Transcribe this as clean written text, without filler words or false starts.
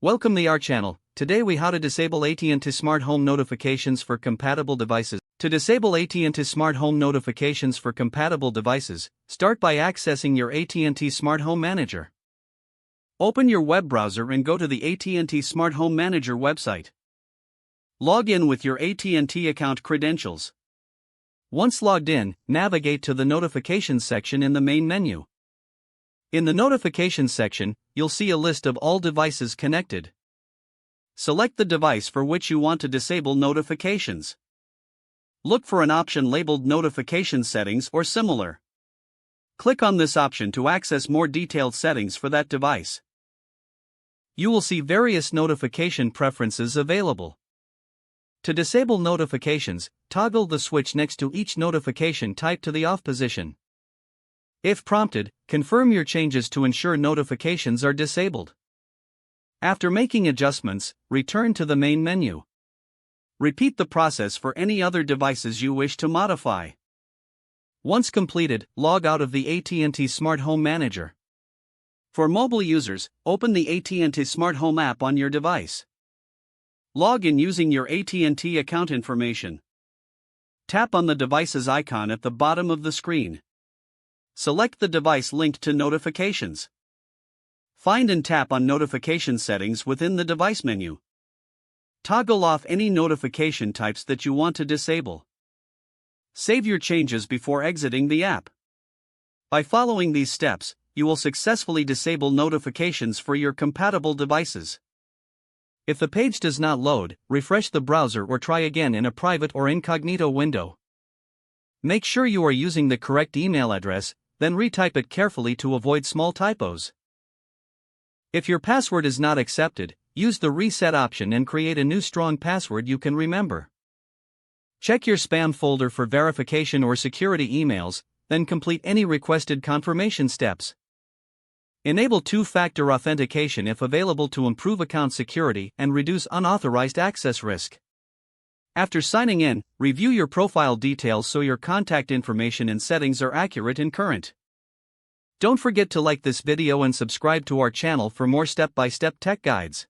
Welcome to our channel. Today we how to disable AT&T Smart Home notifications for compatible devices. To disable AT&T Smart Home notifications for compatible devices, start by accessing your AT&T Smart Home Manager. Open your web browser and go to the AT&T Smart Home Manager website. Log in with your AT&T account credentials. Once logged in, navigate to the Notifications section in the main menu. In the Notifications section, you'll see a list of all devices connected. Select the device for which you want to disable notifications. Look for an option labeled Notification Settings or similar. Click on this option to access more detailed settings for that device. You will see various notification preferences available. To disable notifications, toggle the switch next to each notification type to the off position. If prompted, confirm your changes to ensure notifications are disabled. After making adjustments, return to the main menu. Repeat the process for any other devices you wish to modify. Once completed, log out of the AT&T Smart Home Manager. For mobile users, open the AT&T Smart Home app on your device. Log in using your AT&T account information. Tap on the device's icon at the bottom of the screen. Select the device linked to notifications. Find and tap on Notification Settings within the device menu. Toggle off any notification types that you want to disable. Save your changes before exiting the app. By following these steps, you will successfully disable notifications for your compatible devices. If the page does not load, refresh the browser or try again in a private or incognito window. Make sure you are using the correct email address, then retype it carefully to avoid small typos. If your password is not accepted, use the reset option and create a new strong password you can remember. Check your spam folder for verification or security emails, then complete any requested confirmation steps. Enable two-factor authentication if available to improve account security and reduce unauthorized access risk. After signing in, review your profile details so your contact information and settings are accurate and current. Don't forget to like this video and subscribe to our channel for more step-by-step tech guides.